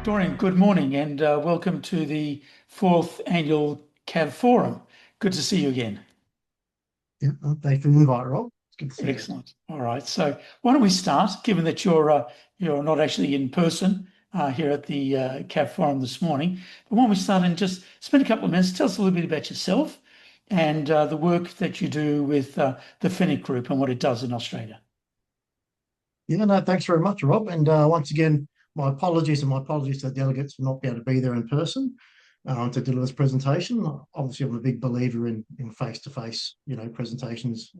Dorian, good morning and welcome to the fourth annual CAV Forum. Good to see you again. Yeah, thanks for the invite, Rob. It's good to see you. Excellent. All right. So why don't we start, given that you're not actually in person here at the CAV Forum this morning, but why don't we start and just spend a couple of minutes, tell us a little bit about yourself and the work that you do with the Fennek Group and what it does in Australia. Yeah, no, thanks very much, Rob. And once again, my apologies to the delegates for not being able to be there in person to deliver this presentation. Obviously, I'm a big believer in face-to-face, presentations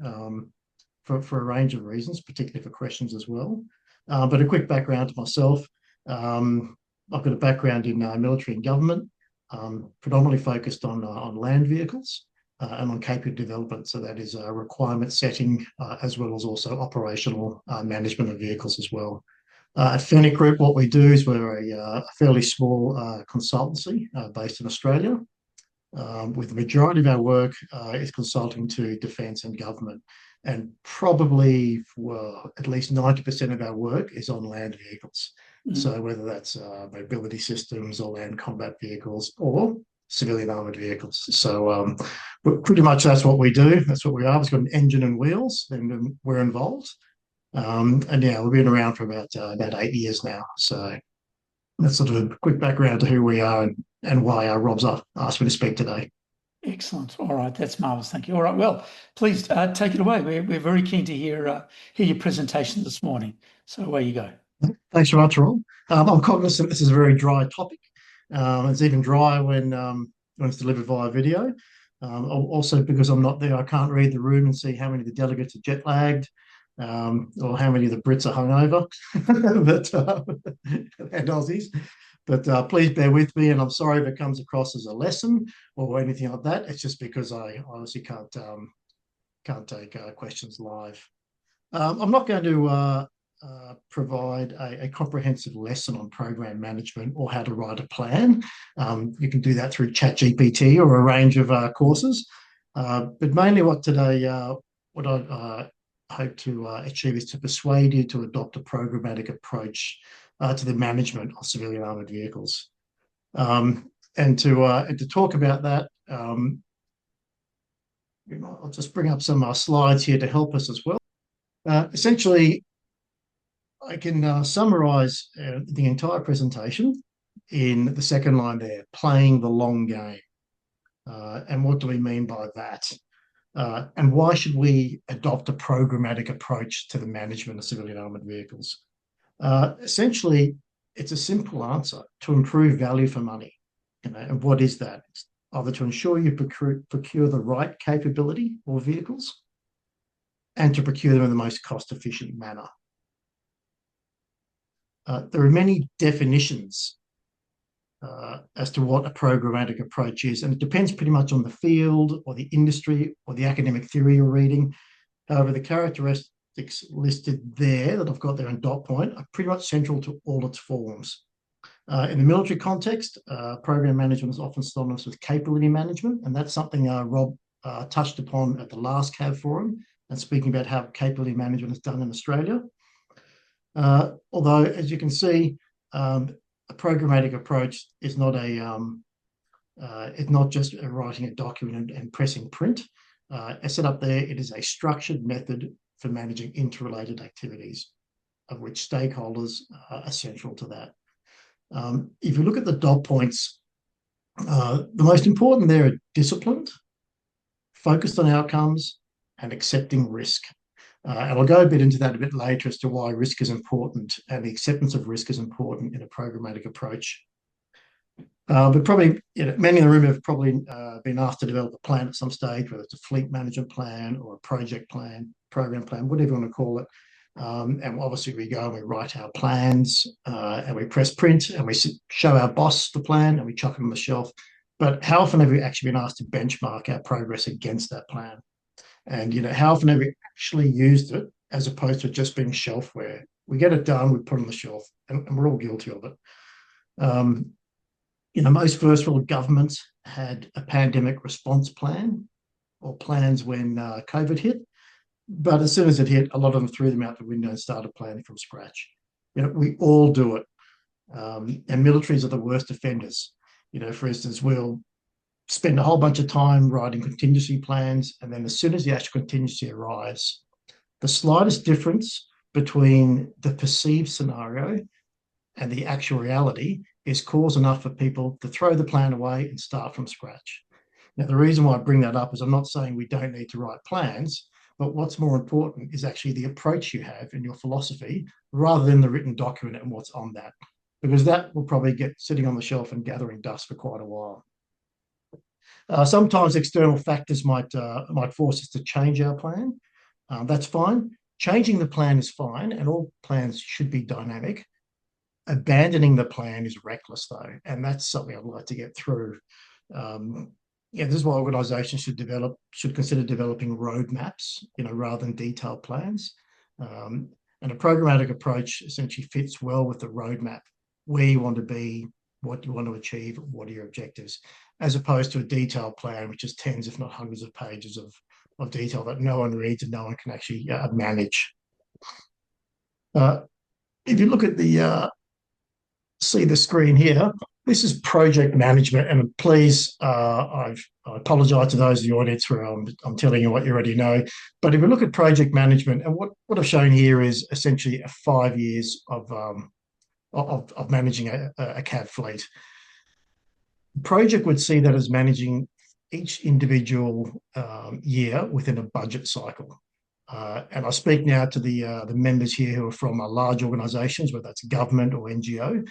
for a range of reasons, particularly for questions as well. But a quick background to myself. I've got a background in military and government, predominantly focused on land vehicles. And on capability development, so that is requirement setting as well as also operational management of vehicles as well. At Fennek Group, what we do is we're a fairly small consultancy based in Australia, with the majority of our work is consulting to defence and government, and probably at least 90% of our work is on land vehicles. So whether that's mobility systems or land combat vehicles or civilian armoured vehicles. So pretty much that's what we do. That's what we are. It's got an engine and wheels, and we're involved. And yeah, we've been around for about 8 years now. So that's sort of a quick background to who we are and why Rob's asked me to speak today. Excellent. All right, that's marvellous. Thank you. All right, well, please take it away. We're very keen to hear your presentation this morning. So away you go. Thanks very much, Rob. I'm cognizant this is a very dry topic. It's even drier when it's delivered via video. Also, because I'm not there, I can't read the room and see how many of the delegates are jet lagged, or how many of the Brits are hungover, and Aussies. But please bear with me, and I'm sorry if it comes across as a lesson or anything like that. It's just because I honestly can't take questions live. I'm not going to provide a comprehensive lesson on program management or how to write a plan. You can do that through ChatGPT or a range of courses. But mainly what I hope to achieve is to persuade you to adopt a programmatic approach to the management of civilian armoured vehicles. And to talk about that, I'll just bring up some slides here to help us as well. Essentially, I can summarize the entire presentation in the second line there, playing the long game. And what do we mean by that? And why should we adopt a programmatic approach to the management of civilian armoured vehicles? Essentially, it's a simple answer: to improve value for money. And what is that? It's either to ensure you procure the right capability or vehicles, and to procure them in the most cost-efficient manner. There are many definitions as to what a programmatic approach is, and it depends pretty much on the field or the industry or the academic theory you're reading. However, the characteristics listed there that I've got there in dot point are pretty much central to all its forms. In the military context, program management is often synonymous with capability management, and that's something Rob touched upon at the last CAV Forum, and speaking about how capability management is done in Australia. Although, as you can see, a programmatic approach is not it's not just writing a document and pressing print. As set up there, it is a structured method for managing interrelated activities, of which stakeholders are essential to that. If you look at the dot points, the most important there are disciplined, focused on outcomes, and accepting risk. And I'll go a bit into that a bit later as to why risk is important and the acceptance of risk is important in a programmatic approach. But probably, many in the room have probably been asked to develop a plan at some stage, whether it's a fleet management plan or a project plan, program plan, whatever you want to call it. And obviously we go and we write our plans and we press print and we show our boss the plan and we chuck it on the shelf. But how often have we actually been asked to benchmark our progress against that plan? And how often have we actually used it as opposed to just being shelfware? We get it done, we put it on the shelf, and we're all guilty of it. Most first world governments had a pandemic response plan or plans when COVID hit, but as soon as it hit, a lot of them threw them out the window and started planning from scratch. We all do it. And militaries are the worst offenders. For instance, we'll spend a whole bunch of time writing contingency plans, and then as soon as the actual contingency arrives, the slightest difference between the perceived scenario and the actual reality is cause enough for people to throw the plan away and start from scratch. Now, the reason why I bring that up is I'm not saying we don't need to write plans, but what's more important is actually the approach you have in your philosophy rather than the written document and what's on that, because that will probably get sitting on the shelf and gathering dust for quite a while. Sometimes external factors might force us to change our plan. That's fine. Changing the plan is fine, and all plans should be dynamic. Abandoning the plan is reckless, though, and that's something I'd like to get through. This is why organisations should consider developing roadmaps, rather than detailed plans. And a programmatic approach essentially fits well with the roadmap, where you want to be, what you want to achieve, what are your objectives, as opposed to a detailed plan, which is tens, if not hundreds of pages of detail that no one reads and no one can actually manage. If you look at see the screen here, this is project management, and please, I apologise to those in the audience where I'm telling you what you already know. But if we look at project management, and what I've shown here is essentially 5 years of managing a CAV fleet. Project would see that as managing each individual year within a budget cycle. And I speak now to the members here who are from large organisations, whether that's government or NGO.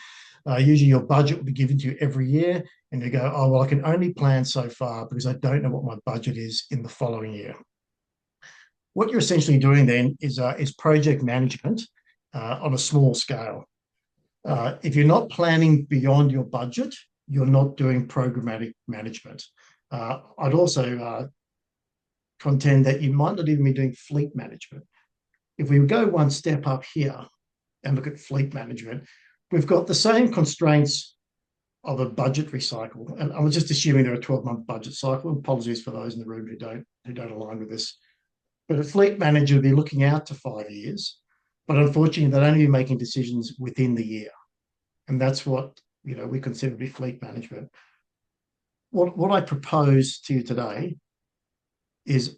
Usually your budget will be given to you every year, and you go, oh, well, I can only plan so far because I don't know what my budget is in the following year. What you're essentially doing then is project management on a small scale. If you're not planning beyond your budget, you're not doing programmatic management. I'd also contend that you might not even be doing fleet management. If we go one step up here and look at fleet management, we've got the same constraints of a budgetary cycle. And I'm just assuming there are a 12-month budget cycle. Apologies for those in the room who don't align with this. But a fleet manager will be looking out to 5 years, but unfortunately, they'll only be making decisions within the year. And that's what we consider to be fleet management. What I propose to you today is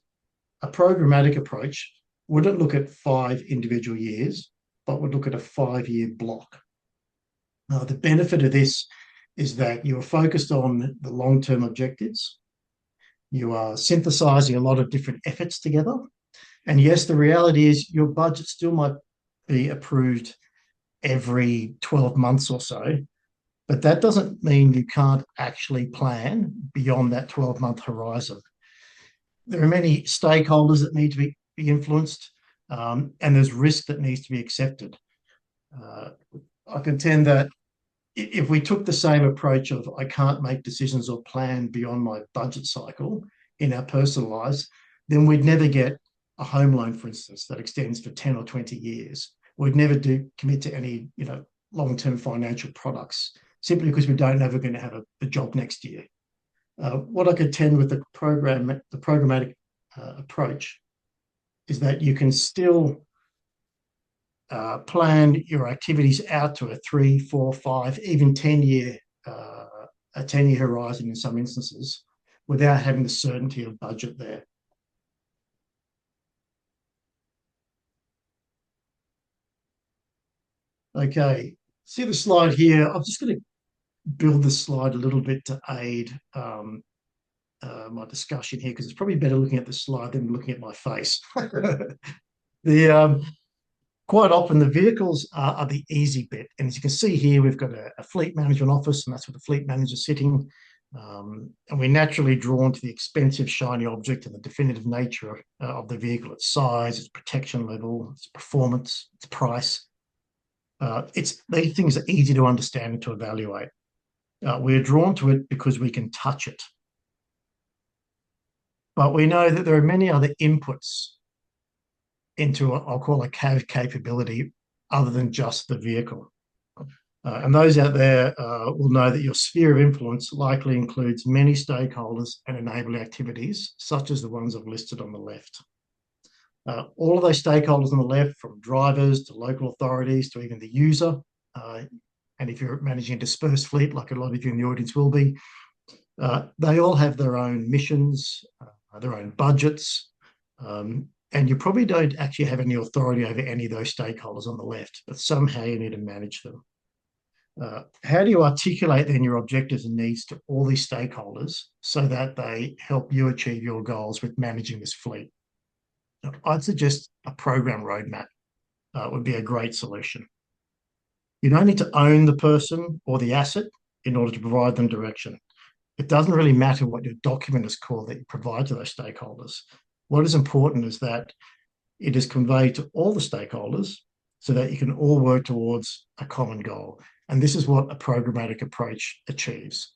a programmatic approach wouldn't look at 5 individual years, but would look at a 5-year block. The benefit of this is that you are focused on the long-term objectives. You are synthesizing a lot of different efforts together. And yes, the reality is your budget still might be approved every 12 months or so, but that doesn't mean you can't actually plan beyond that 12-month horizon. There are many stakeholders that need to be influenced, and there's risk that needs to be accepted. I contend that if we took the same approach of I can't make decisions or plan beyond my budget cycle in our personal lives, then we'd never get a home loan, for instance, that extends for 10 or 20 years. We'd never commit to any long-term financial products, simply because we don't know if we're going to have a job next year. What I contend with the programmatic approach is that you can still plan your activities out to a 3, 4, 5, even 10-year horizon in some instances, without having the certainty of budget there. Okay, see the slide here. I'm just going to build this slide a little bit to aid my discussion here, because it's probably better looking at the slide than looking at my face. Quite often the vehicles are the easy bit, and as you can see here, we've got a fleet management office, and that's where the fleet manager is sitting. And we're naturally drawn to the expensive shiny object and the definitive nature of the vehicle, its size, its protection level, its performance, its price. These things are easy to understand and to evaluate. We're drawn to it because we can touch it. But we know that there are many other inputs into what I'll call a CAV capability other than just the vehicle. And those out there will know that your sphere of influence likely includes many stakeholders and enabling activities, such as the ones I've listed on the left. All of those stakeholders on the left, from drivers to local authorities to even the user, and if you're managing a dispersed fleet, like a lot of you in the audience will be, they all have their own missions, their own budgets, and you probably don't actually have any authority over any of those stakeholders on the left, but somehow you need to manage them. How do you articulate then your objectives and needs to all these stakeholders so that they help you achieve your goals with managing this fleet? I'd suggest a program roadmap would be a great solution. You don't need to own the person or the asset in order to provide them direction. It doesn't really matter what your document is called that you provide to those stakeholders. What is important is that it is conveyed to all the stakeholders so that you can all work towards a common goal. And this is what a programmatic approach achieves.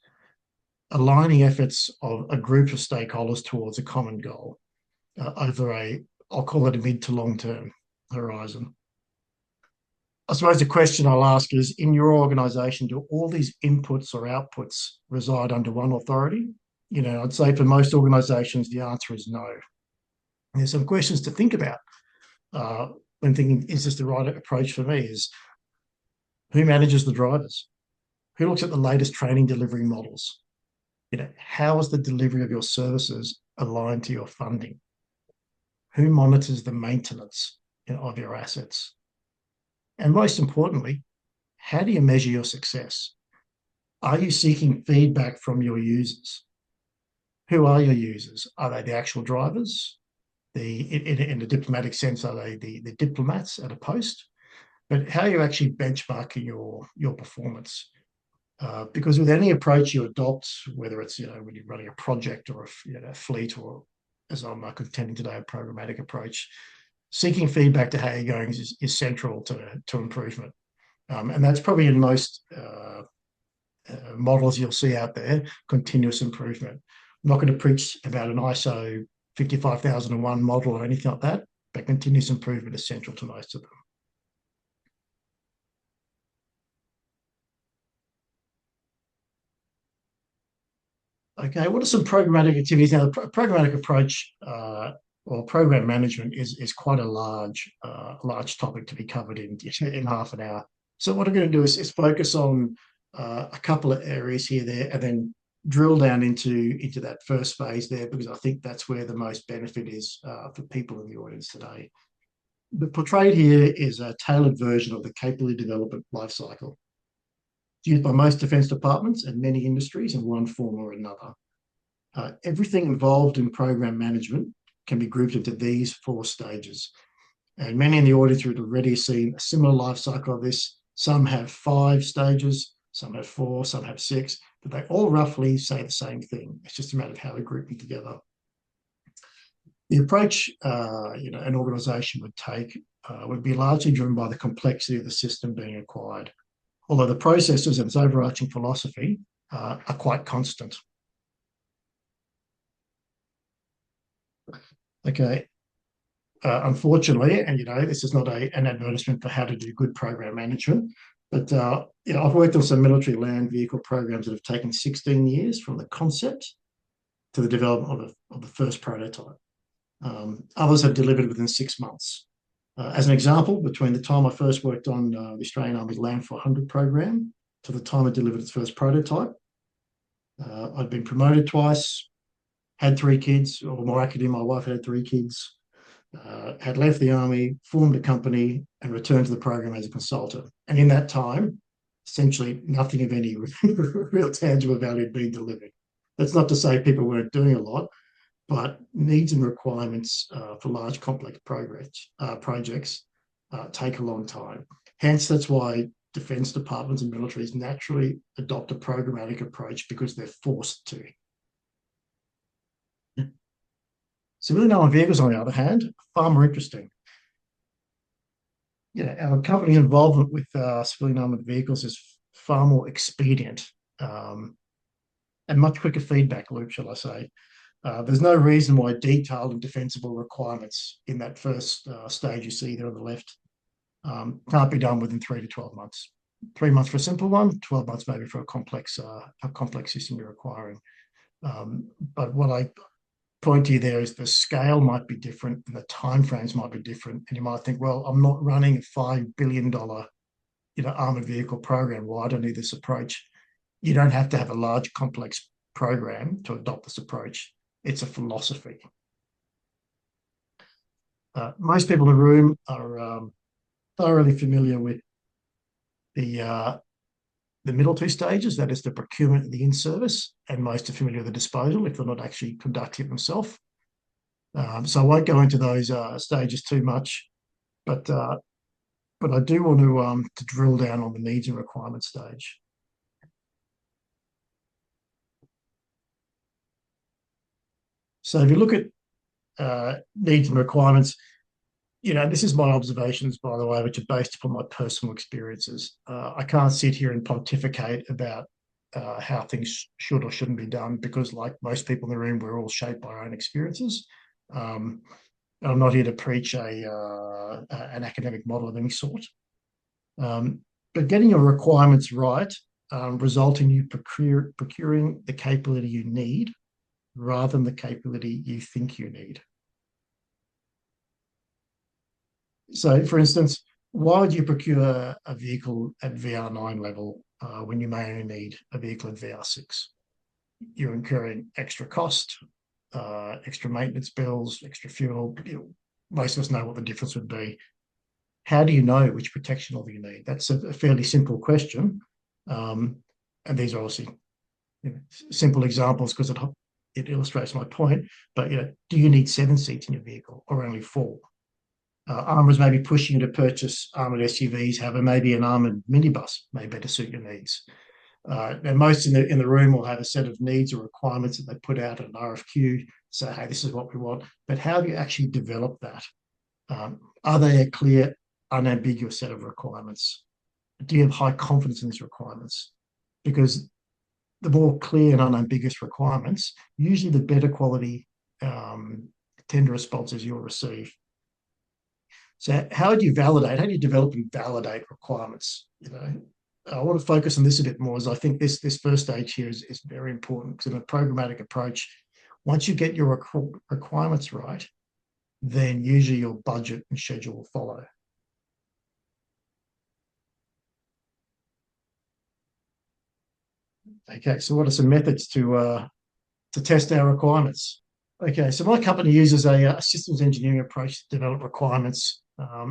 Aligning efforts of a group of stakeholders towards a common goal over I'll call it a mid to long-term horizon. I suppose the question I'll ask is, in your organisation, do all these inputs or outputs reside under one authority? I'd say for most organisations, the answer is no. And there's some questions to think about when thinking, is this the right approach for me? Is who manages the drivers? Who looks at the latest training delivery models? How is the delivery of your services aligned to your funding? Who monitors the maintenance of your assets? And most importantly, how do you measure your success? Are you seeking feedback from your users? Who are your users? Are they the actual drivers? In the diplomatic sense, are they the diplomats at a post? But how are you actually benchmarking your performance? Because with any approach you adopt, whether it's when you're running a project or a fleet, or as I'm contending today, a programmatic approach, seeking feedback to how you're going is central to improvement. And that's probably in most models you'll see out there, continuous improvement. I'm not going to preach about an ISO 55001 model or anything like that, but continuous improvement is central to most of them. Okay, what are some programmatic activities? Now, the programmatic approach or program management is quite a large topic to be covered in half an hour. So what I'm going to do is focus on a couple of areas here, there, and then drill down into that first phase there, because I think that's where the most benefit is for people in the audience today. The portrayed here is a tailored version of the capability development lifecycle. It's used by most defence departments and many industries in one form or another. Everything involved in program management can be grouped into these 4 stages. And many in the audience have already seen a similar life cycle of this. Some have 5 stages, some have 4, some have 6, but they all roughly say the same thing. It's just a matter of how we group them together. The approach an organisation would take would be largely driven by the complexity of the system being acquired, although the processes and its overarching philosophy are quite constant. Okay. Unfortunately, and this is not an advertisement for how to do good program management, but I've worked on some military land vehicle programs that have taken 16 years from the concept to the development of the first prototype. Others have delivered within 6 months. As an example, between the time I first worked on the Australian Army's Land 400 program to the time I delivered its first prototype, I'd been promoted twice, had 3 kids, or more accurately, my wife had 3 kids, had left the Army, formed a company, and returned to the program as a consultant. And in that time, essentially nothing of any real tangible value had been delivered. That's not to say people weren't doing a lot, but needs and requirements for large complex projects take a long time. Hence, that's why defence departments and militaries naturally adopt a programmatic approach, because they're forced to. Civilian armoured vehicles, on the other hand, are far more interesting. Our company's involvement with civilian armoured vehicles is far more expedient and much quicker feedback loop, shall I say. There's no reason why detailed and defensible requirements in that first stage you see there on the left can't be done within 3 to 12 months. 3 months for a simple one, 12 months maybe for a complex system you're acquiring. But what I point to you there is the scale might be different and the timeframes might be different. And you might think, well, I'm not running a $5 billion armored vehicle program. Well, I don't need this approach. You don't have to have a large, complex program to adopt this approach. It's a philosophy. Most people in the room are thoroughly familiar with the middle two stages, that is the procurement and the in-service, and most are familiar with the disposal if they're not actually conducting it themselves. So I won't go into those stages too much, but I do want to drill down on the needs and requirements stage. So if you look at needs and requirements, this is my observations, by the way, which are based upon my personal experiences. I can't sit here and pontificate about how things should or shouldn't be done because, like most people in the room, we're all shaped by our own experiences. I'm not here to preach an academic model of any sort. But getting your requirements right results in you procuring the capability you need rather than the capability you think you need. So, for instance, why would you procure a vehicle at VR9 level when you may only need a vehicle at VR6? You're incurring extra cost, extra maintenance bills, extra fuel. Most of us know what the difference would be. How do you know which protection level you need? That's a fairly simple question. And these are obviously simple examples because it illustrates my point. But do you need 7 seats in your vehicle or only 4? Armoured may be pushing you to purchase armoured SUVs, however, maybe an armoured minibus may better suit your needs. And most in the room will have a set of needs or requirements that they put out at an RFQ, say, hey, this is what we want. But how do you actually develop that? Are they a clear, unambiguous set of requirements? Do you have high confidence in these requirements? Because the more clear and unambiguous requirements, usually the better quality tender responses you'll receive. So how do you validate? How do you develop and validate requirements? I want to focus on this a bit more, as I think this first stage here is very important, because in a programmatic approach, once you get your requirements right, then usually your budget and schedule will follow. Okay, so what are some methods to test our requirements? Okay, so my company uses a systems engineering approach to develop requirements,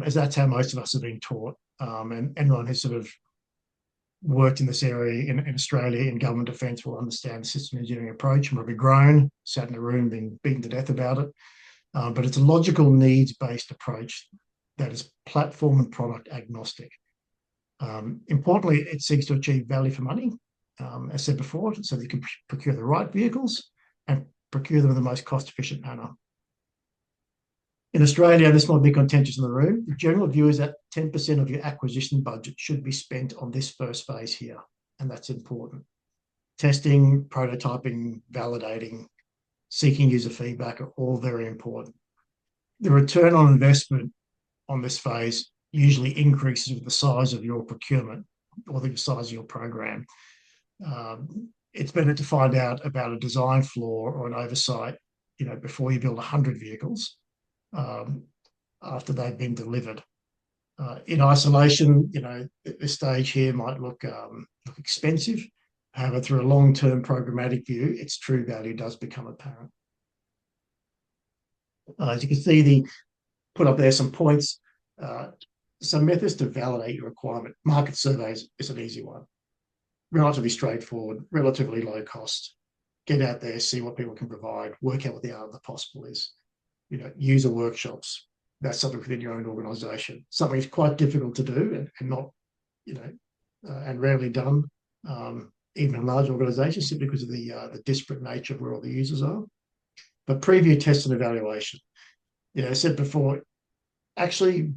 as that's how most of us have been taught. And anyone who's sort of worked in this area in Australia in government defence will understand the system engineering approach and will be grown, sat in a room being beaten to death about it. But it's a logical needs-based approach that is platform and product agnostic. Importantly, it seeks to achieve value for money, as said before, so that you can procure the right vehicles and procure them in the most cost-efficient manner. In Australia, this might be contentious in the room. The general view is that 10% of your acquisition budget should be spent on this first phase here, and that's important. Testing, prototyping, validating, seeking user feedback are all very important. The return on investment on this phase usually increases with the size of your procurement or the size of your program. It's better to find out about a design flaw or an oversight, before you build 100 vehicles after they've been delivered. In isolation, this stage here might look expensive. However, through a long-term programmatic view, its true value does become apparent. As you can see, put up there some points. Some methods to validate your requirement. Market surveys is an easy one. Relatively straightforward, relatively low cost. Get out there, see what people can provide, work out what the art of the possible is. User workshops. That's something within your own organisation. Something that's quite difficult to do and not, and rarely done, even in large organisations, simply because of the disparate nature of where all the users are. But preview, test, and evaluation. I said before, actually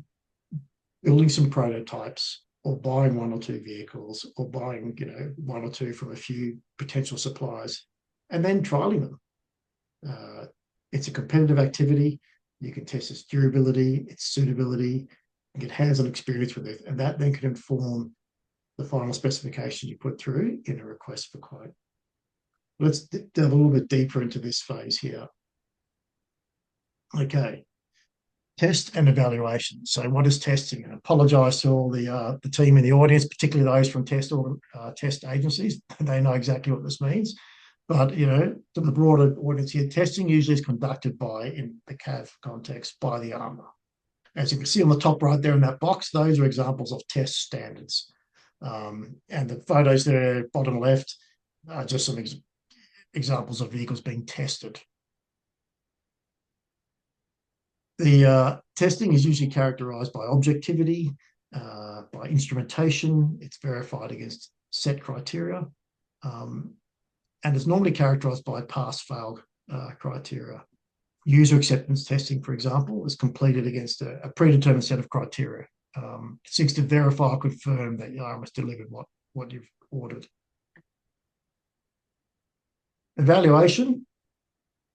building some prototypes or buying 1 or 2 vehicles or buying, 1 or 2 from a few potential suppliers and then trialing them. It's a competitive activity. You can test its durability, its suitability, and get hands-on experience with it. And that then can inform the final specification you put through in a request for quote. Let's delve a little bit deeper into this phase here. Okay. Test and evaluation. So what is testing? I apologise to all the team in the audience, particularly those from test agencies. They know exactly what this means. But, you know, to the broader audience here, testing usually is conducted in the CAV context, by the armour. As you can see on the top right there in that box, those are examples of test standards. And the photos there, bottom left, are just some examples of vehicles being tested. The testing is usually characterised by objectivity, by instrumentation. It's verified against set criteria, and it's normally characterised by pass-fail criteria. User acceptance testing, for example, is completed against a predetermined set of criteria. It seeks to verify or confirm that your armour has delivered what you've ordered. Evaluation,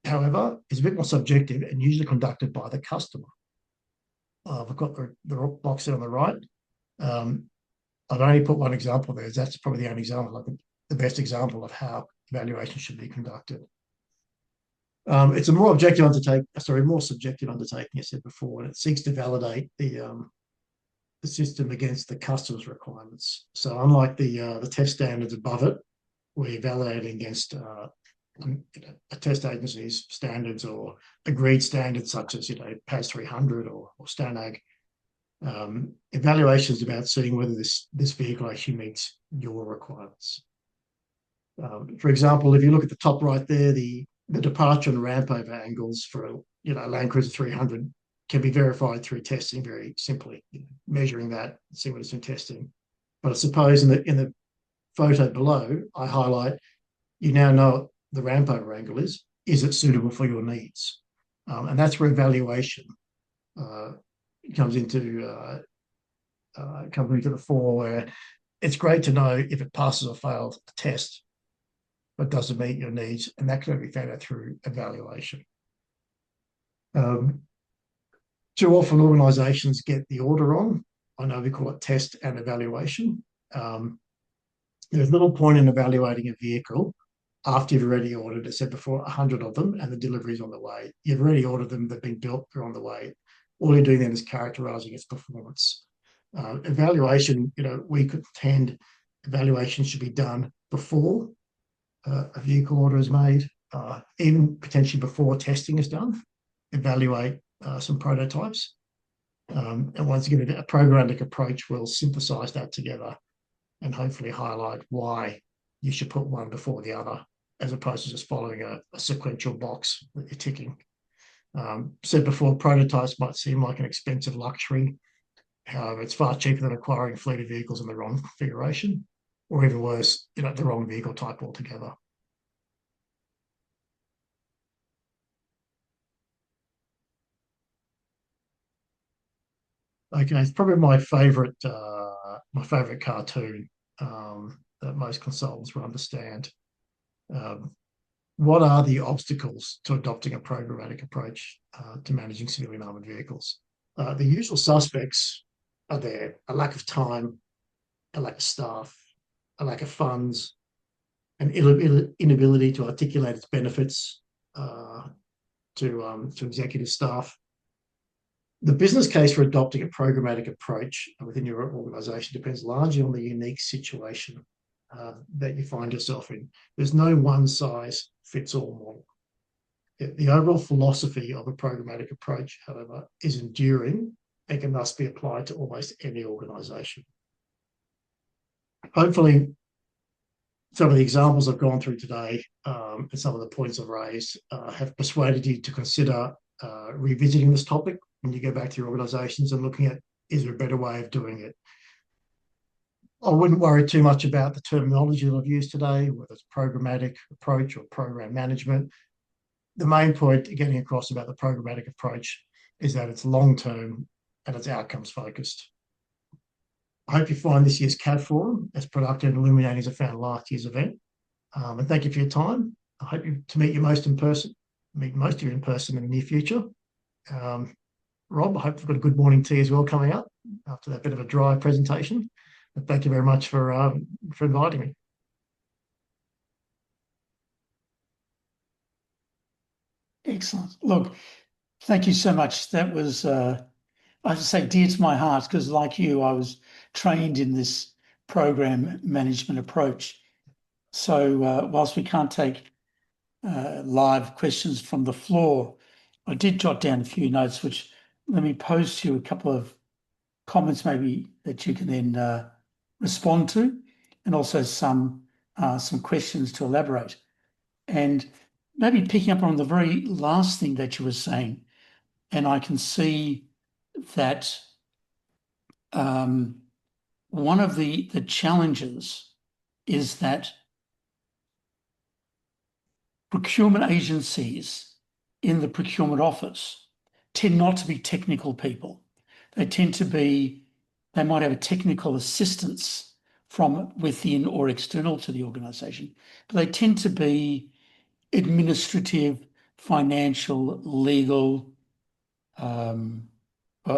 however, is a bit more subjective and usually conducted by the customer. I've got the box there on the right. I've only put one example there. That's probably the only example, the best example of how evaluation should be conducted. It's a more subjective undertaking, I said before, and it seeks to validate the system against the customer's requirements. So unlike the test standards above it, we're validating against a test agency's standards or agreed standards such as, PAS 300 or STANAG. Evaluation is about seeing whether this vehicle actually meets your requirements. For example, if you look at the top right there, the departure and ramp over angles for a Land Cruiser 300 can be verified through testing very simply, measuring that, see what it's in testing. But I suppose in the photo below, I highlight, you now know what the ramp over angle is it suitable for your needs? And that's where evaluation comes into the fore, where it's great to know if it passes or fails a test, but doesn't meet your needs, and that can be found out through evaluation. Too often organisations get the order wrong. I know we call it test and evaluation. There's little point in evaluating a vehicle after you've already ordered, as I said before, 100 of them, and the delivery's on the way. You've already ordered them, they've been built, they're on the way. All you're doing then is characterising its performance. Evaluation, we contend evaluation should be done before a vehicle order is made, even potentially before testing is done. Evaluate some prototypes. And once again, a programmatic approach will synthesize that together and hopefully highlight why you should put one before the other, as opposed to just following a sequential box that you're ticking. Said before, prototypes might seem like an expensive luxury. However, it's far cheaper than acquiring a fleet of vehicles in the wrong configuration, or even worse, the wrong vehicle type altogether. Okay, it's probably my favourite cartoon that most consultants will understand. What are the obstacles to adopting a programmatic approach to managing civilian armoured vehicles? The usual suspects are there: a lack of time, a lack of staff, a lack of funds, an inability to articulate its benefits to executive staff. The business case for adopting a programmatic approach within your organisation depends largely on the unique situation that you find yourself in. There's no one-size-fits-all model. The overall philosophy of a programmatic approach, however, is enduring and can thus be applied to almost any organisation. Hopefully, some of the examples I've gone through today and some of the points I've raised have persuaded you to consider revisiting this topic when you go back to your organisations and looking at, is there a better way of doing it? I wouldn't worry too much about the terminology that I've used today, whether it's programmatic approach or program management. The main point getting across about the programmatic approach is that it's long-term and it's outcomes focused. I hope you find this year's CAV Forum as productive and illuminating as I found last year's event. And thank you for your time. I hope to meet most of you in person in the near future. Rob, I hope you've got a good morning tea as well coming up after that bit of a dry presentation. But thank you very much for inviting me. Excellent. Look, Thank you so much. That was, I have to say, dear to my heart, because like you, I was trained in this program management approach. So whilst we can't take live questions from the floor, I did jot down a few notes, which let me pose to you a couple of comments maybe that you can then respond to, and also some questions to elaborate. And maybe picking up on the very last thing that you were saying, and I can see that one of the challenges is that procurement agencies in the procurement office tend not to be technical people. They tend to be, they might have a technical assistance from within or external to the organisation, but they tend to be administrative, financial, legal,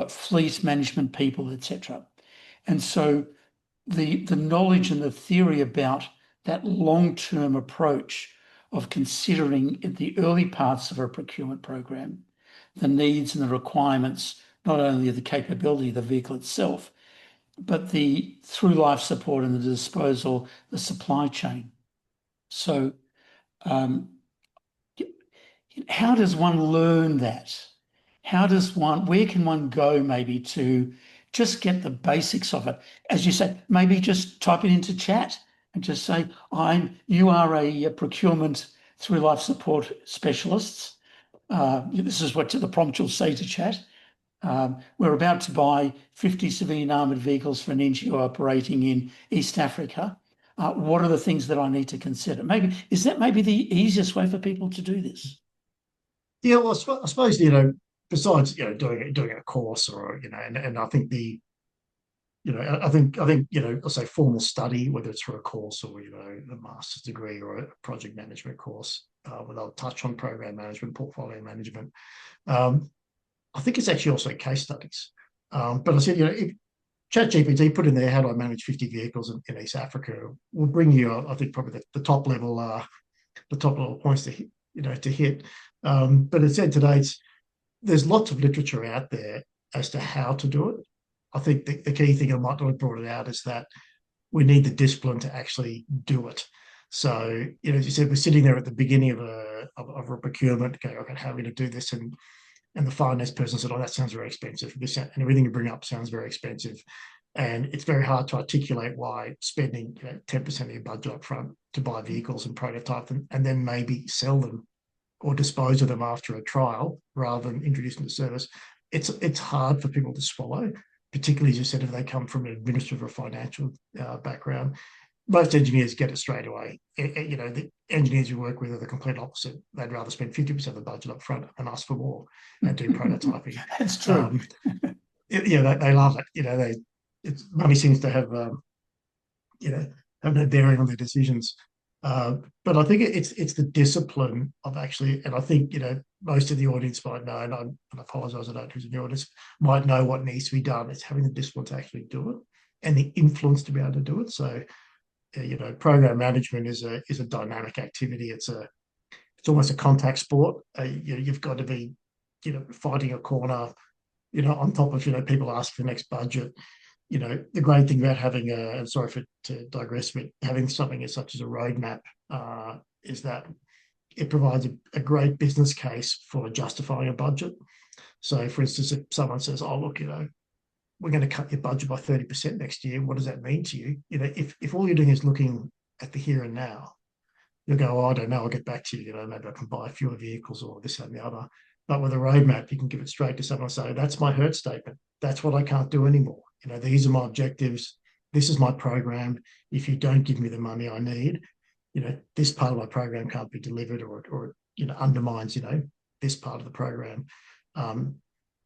fleet management people, etc. And so the knowledge and the theory about that long-term approach of considering in the early parts of a procurement program the needs and the requirements, not only of the capability of the vehicle itself, but the through life support and the disposal, the supply chain. So how does one learn that? Where can one go maybe to just get the basics of it? As you say, maybe just type it into chat and just say, you are a procurement through life support specialists. This is what the prompt will say to chat. We're about to buy 50 civilian armoured vehicles for an NGO operating in East Africa. What are the things that I need to consider? Is that maybe the easiest way for people to do this? Yeah, well, I suppose besides doing a course or and I think I'll say formal study, whether it's for a course or a master's degree or a project management course, where they'll touch on program management, portfolio management. I think it's actually also case studies. But I said, if ChatGPT put in there, how do I manage 50 vehicles in East Africa, will bring you, I think, probably the top level points to hit. But it said today, there's lots of literature out there as to how to do it. I think the key thing I might not have brought it out is that we need the discipline to actually do it. So, as you said, we're sitting there at the beginning of a procurement, going, okay, how are we going to do this? And the finance person said, oh, that sounds very expensive. And everything you bring up sounds very expensive. And it's very hard to articulate why spending 10% of your budget up front to buy vehicles and prototype them and then maybe sell them or dispose of them after a trial rather than introduce them to service. It's hard for people to swallow, particularly, as you said, if they come from an administrative or financial background. Most engineers get it straight away. The engineers you work with are the complete opposite. They'd rather spend 50% of the budget up front and ask for more and do prototyping. That's true. They love it. Money seems to have no bearing on their decisions. But I think it's the discipline of actually, and I think most of the audience might know, and I apologise, I don't know who's in the audience, might know what needs to be done. It's having the discipline to actually do it and the influence to be able to do it. So, program management is a dynamic activity. It's almost a contact sport. You've got to be fighting a corner. On top of people ask for the next budget. The great thing about having and sorry to digress, but having something as such as a roadmap is that it provides a great business case for justifying a budget. So, for instance, if someone says, "Oh, look, we're going to cut your budget by 30% next year," what does that mean to you? If all you're doing is looking at the here and now, you'll go, "Oh, I don't know. I'll get back to you. Maybe I can buy fewer vehicles or this and the other." But with a roadmap, you can give it straight to someone and say, "That's my hurt statement. That's what I can't do anymore. These are my objectives. This is my program. If you don't give me the money I need, this part of my program can't be delivered or undermines, this part of the program."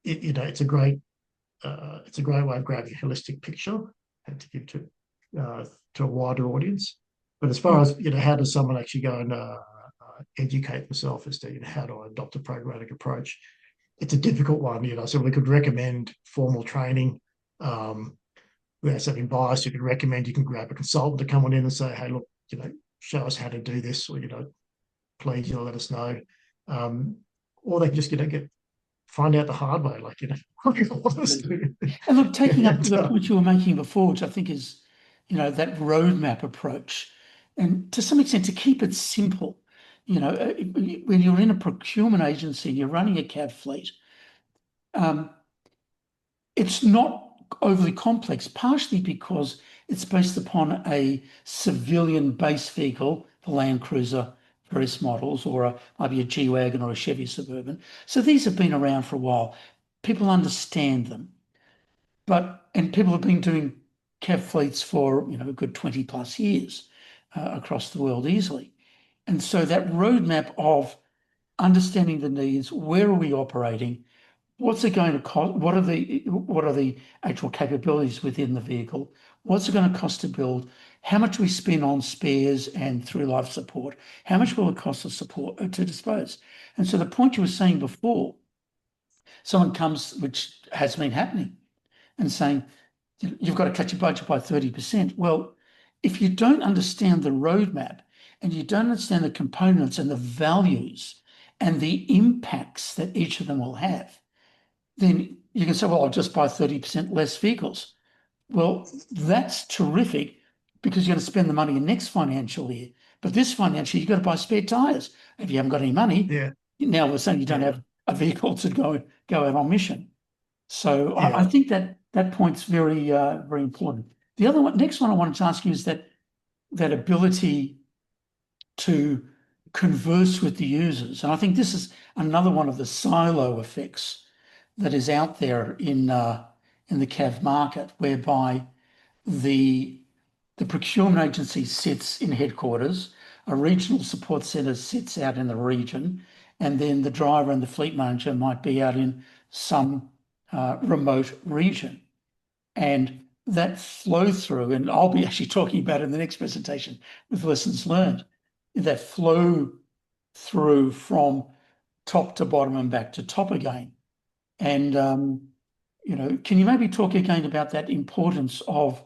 It's a great way of grabbing a holistic picture and to give to a wider audience. But as far as how does someone actually go and educate themselves as to how to adopt a programmatic approach, it's a difficult one. So we could recommend formal training. Without sounding biased, you could recommend you can grab a consultant to come on in and say, "Hey, look, show us how to do this," or please, let us know. Or they can just get find out the hard way, like, honestly. And look, taking up And, the point you were making before, which I think is, that roadmap approach, and to some extent to keep it simple. When you're in a procurement agency and you're running a CAV fleet, it's not overly complex, partially because it's based upon a civilian base vehicle, the Land Cruiser, various models, or maybe a G-Wagon or a Chevy Suburban. So these have been around for a while. People understand them. And people have been doing CAV fleets for, a good 20 plus years across the world easily. And so that roadmap of understanding the needs, where are we operating, what's it going to cost, what are the actual capabilities within the vehicle, what's it going to cost to build, how much we spend on spares and through life support, how much will it cost us to dispose. And so the point you were saying before, someone comes, which has been happening, and saying, you've got to cut your budget by 30%. Well, if you don't understand the roadmap and you don't understand the components and the values and the impacts that each of them will have, then you can say, well, I'll just buy 30% less vehicles. Well, that's terrific because you're going to spend the money in next financial year. But this financial year, you've got to buy spare tyres. If you haven't got any money, now all of a sudden you don't have a vehicle to go out on mission. So I think that point's very, very important. The next one I wanted to ask you is that ability to converse with the users. And I think this is another one of the silo effects that is out there in the CAV market, whereby the procurement agency sits in headquarters, a regional support centre sits out in the region, and then the driver and the fleet manager might be out in some remote region. And that flow through, and I'll be actually talking about it in the next presentation with lessons learned, that flow through from top to bottom and back to top again. And, can you maybe talk again about that importance of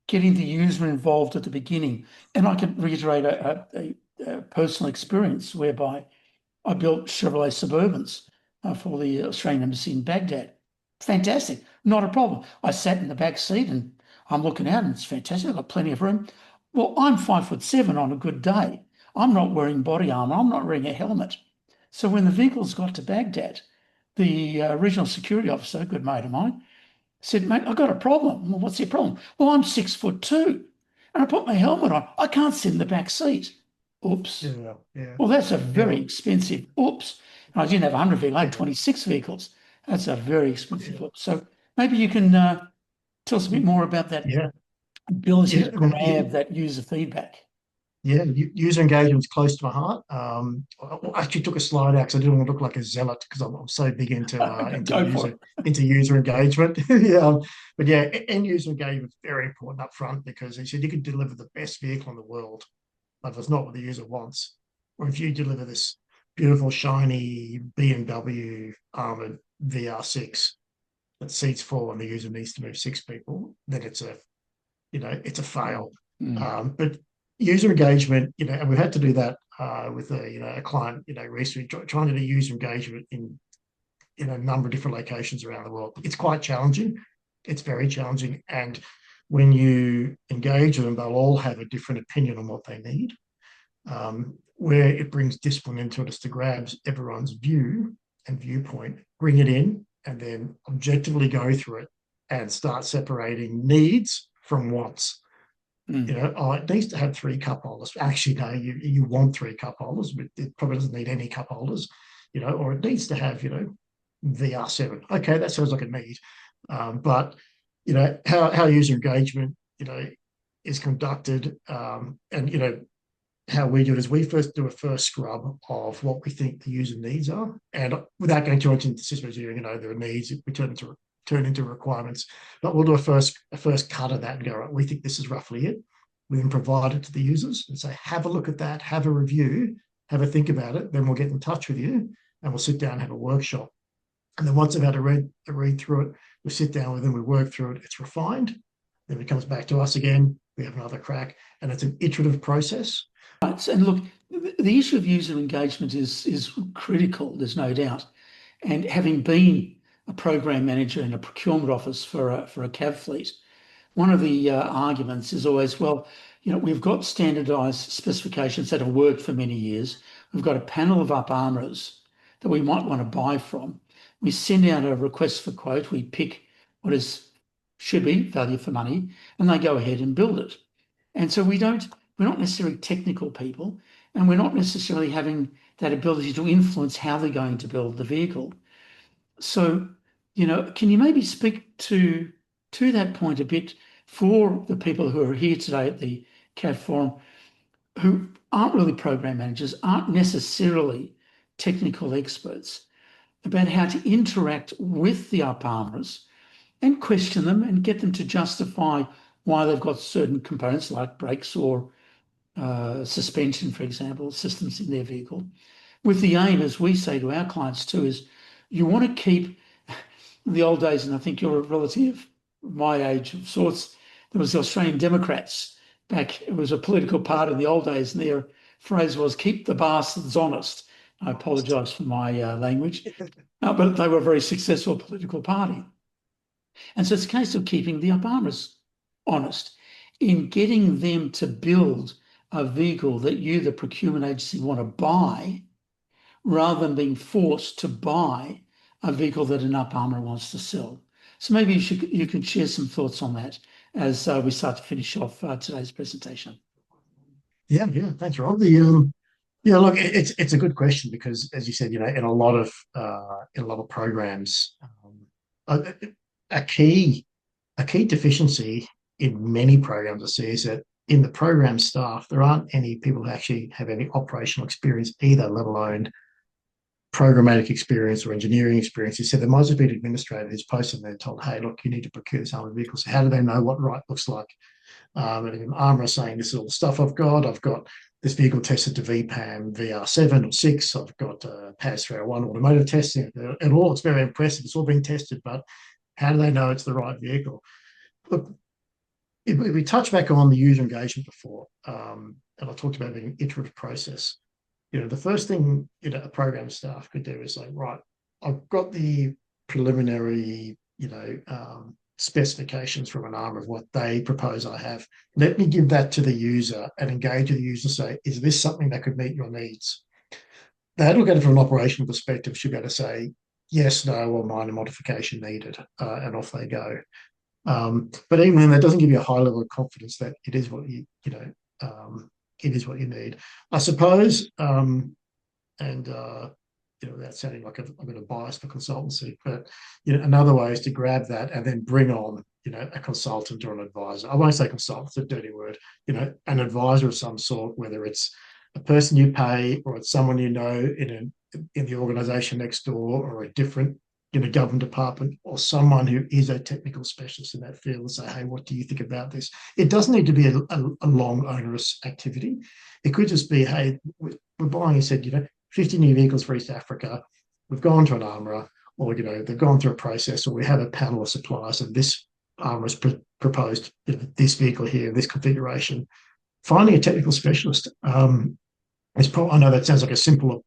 getting the user involved at the beginning? And I can reiterate a personal experience whereby I built Chevrolet Suburbans for the Australian Embassy in Baghdad. Fantastic, not a problem. I sat in the back seat and I'm looking out and it's fantastic. I've got plenty of room. Well, I'm 5'7" on a good day. I'm not wearing body armor. I'm not wearing a helmet. So when the vehicles got to Baghdad, the regional security officer, a good mate of mine, said, mate, I've got a problem. Well, what's your problem? Well, I'm 6'2" and I put my helmet on. I can't sit in the back seat. Oops. Yeah. Well, that's a very expensive oops. And I didn't have 100 vehicles, I had 26 vehicles. That's a very expensive oops. So maybe you can tell us a bit more about that ability to grab that user feedback. Yeah, user engagement is close to my heart. I actually took a slide out because I didn't want to look like a zealot because I'm so big into user engagement. But end user engagement is very important up front because he said you can deliver the best vehicle in the world, but if it's not what the user wants, or if you deliver this beautiful shiny BMW Armoured VR6 that seats 4 and the user needs to move 6 people, then it's a fail. But user engagement, and we've had to do that with a client, recently trying to do user engagement in a number of different locations around the world. It's quite challenging. It's very challenging. And when you engage them, they'll all have a different opinion on what they need. Where it brings discipline into it is to grab everyone's view and viewpoint, bring it in, and then objectively go through it and start separating needs from wants. It needs to have 3 cup holders. Actually, no, you want 3 cup holders, but it probably doesn't need any cup holders, or it needs to have, VR7. Okay, that sounds like a need. But, how user engagement, is conducted, and, how we do it is we first do a first scrub of what we think the user needs are. And without going too much into system engineering, there are needs, we turn into requirements, but we'll do a first cut of that and go, right, we think this is roughly it. We then provide it to the users and say, have a look at that, have a review, have a think about it. Then we'll get in touch with you and we'll sit down and have a workshop. And then once they've had a read through it, we sit down with them, we work through it, it's refined. Then it comes back to us again, we have another crack, and it's an iterative process. And look, the issue of user engagement is critical, there's no doubt. And having been a program manager in a procurement office for a CAV fleet, one of the arguments is always, well, we've got standardized specifications that have worked for many years. We've got a panel of up armourers that we might want to buy from. We send out a request for quote. We pick what should be value for money, and they go ahead and build it. And so we're not necessarily technical people, and we're not necessarily having that ability to influence how they're going to build the vehicle. So, can you maybe speak to that point a bit for the people who are here today at the CAV Forum, who aren't really program managers, aren't necessarily technical experts, about how to interact with the up armourers and question them and get them to justify why they've got certain components like brakes or suspension, for example, systems in their vehicle, with the aim, as we say to our clients too, is you want to keep the old days, and I think you're a relative of my age of sorts. There was the Australian Democrats back. It was a political party in the old days, and their phrase was "keep the bastards honest." I apologise for my language, but they were a very successful political party. And so it's a case of keeping the up armourers honest in getting them to build a vehicle that you, the procurement agency, want to buy, rather than being forced to buy a vehicle that an up armourer wants to sell. So maybe you can share some thoughts on that as we start to finish off today's presentation. Yeah, thanks, Rob. Look, it's a good question because, as you said, in a lot of programs, a key deficiency in many programs I see is that in the program staff there aren't any people who actually have any operational experience either, let alone programmatic experience or engineering experience. You said there might have been an administrator who's posted there told, hey, look, you need to procure this armoured vehicle. So how do they know what right looks like? And an armourer saying, this is all the stuff I've got this vehicle tested to VPAM VR7 or 6. I've got PAS 301 automotive testing. It all looks very impressive. It's all being tested, but how do they know it's the right vehicle? Look, if we touch back on the user engagement before, and I talked about being an iterative process, the first thing a program staff could do is like, right, I've got the preliminary, specifications from an armourer of what they propose I have. Let me give that to the user and engage with the user and say, is this something that could meet your needs? They look at it from an operational perspective, should be able to say yes, no, or minor modification needed, and off they go. But even then, that doesn't give you a high level of confidence that it is what it is what you need, I suppose. Without sounding like I've got a bias for consultancy, but another way is to grab that and then bring on a consultant or an advisor. I won't say consultant; it's a dirty word. An advisor of some sort, whether it's a person you pay or it's someone in the organisation next door or a different government department, or someone who is a technical specialist in that field and say, hey, what do you think about this? It doesn't need to be a long, onerous activity. It could just be, hey, we're buying, you said, 50 new vehicles for East Africa. We've gone to an armourer, or they've gone through a process, or we have a panel of suppliers, and this armourer's proposed this vehicle here, this configuration. Finding a technical specialist is probably, I know that sounds like a simple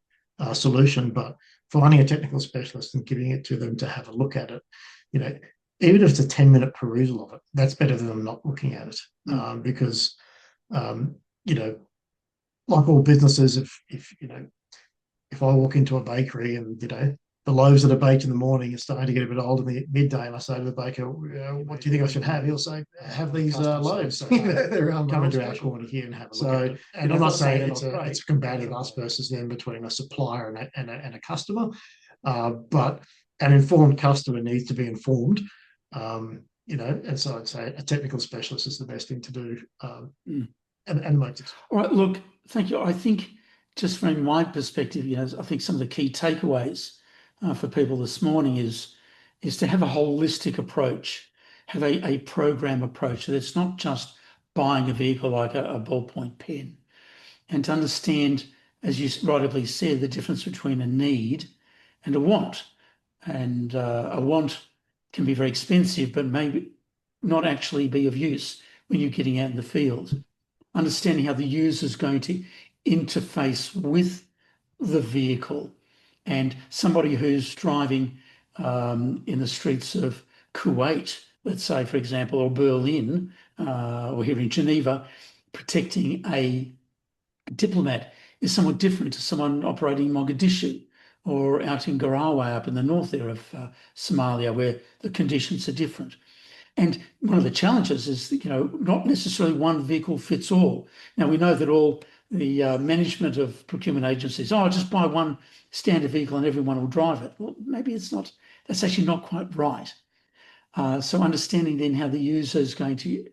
solution, but finding a technical specialist and giving it to them to have a look at it, even if it's a 10-minute perusal of it, that's better than them not looking at it. Because, like all businesses, if I walk into a bakery and, the loaves that are baked in the morning are starting to get a bit old in the midday, and I say to the baker, what do you think I should have? He'll say, have these loaves. They're coming to our corner here and have a look at it. And I'm not saying it's combating us versus them, between a supplier and a customer, but an informed customer needs to be informed, and so I'd say a technical specialist is the best thing to do, and makes it. All right, look, thank you. I think just from my perspective, I think some of the key takeaways for people this morning is to have a holistic approach, have a program approach. So it's not just buying a vehicle like a ballpoint pen, and to understand, as you rightly said, the difference between a need and a want. And a want can be very expensive, but maybe not actually be of use when you're getting out in the field. Understanding how the user is going to interface with the vehicle And somebody who's driving in the streets of Kuwait, let's say, for example, or Berlin, or here in Geneva, protecting a diplomat is somewhat different to someone operating in Mogadishu or out in Garawa up in the north there of Somalia, where the conditions are different. And one of the challenges is, not necessarily one vehicle fits all. Now, we know that all the management of procurement agencies, just buy one standard vehicle and everyone will drive it. Well, maybe it's not, that's actually not quite right. So understanding then how the user is going to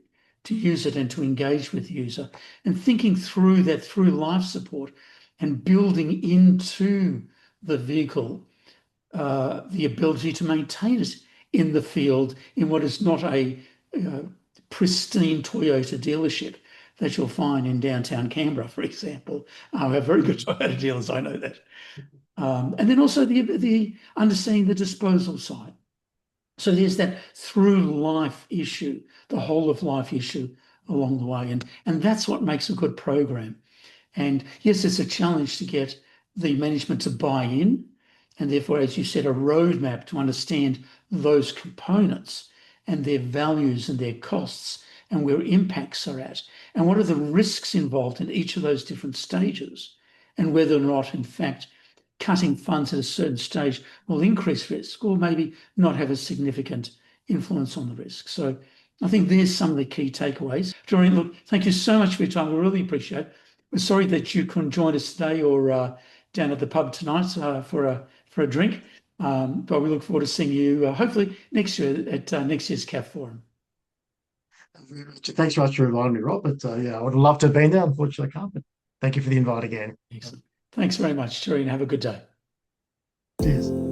use it and to engage with the user, and thinking through that through life support and building into the vehicle the ability to maintain it in the field in what is not a pristine Toyota dealership that you'll find in downtown Canberra, for example. I have very good Toyota dealers, I know that. And then also the understanding the disposal side. So there's that through life issue, the whole of life issue along the way. And that's what makes a good program. And yes, it's a challenge to get the management to buy in, and therefore, as you said, a roadmap to understand those components and their values and their costs and where impacts are at, and what are the risks involved in each of those different stages, and whether or not, in fact, cutting funds at a certain stage will increase risk or maybe not have a significant influence on the risk. So I think there's some of the key takeaways. Dorian, look, thank you so much for your time. I really appreciate it. We're sorry that you couldn't join us today or down at the pub tonight for a drink, but we look forward to seeing you hopefully next year at next year's CAV Forum. Thanks so much for inviting me, Rob. But I would have loved to have been there. Unfortunately, I can't. But thank you for the invite again. Excellent. Thanks very much, Dorian. Have a good day. Cheers.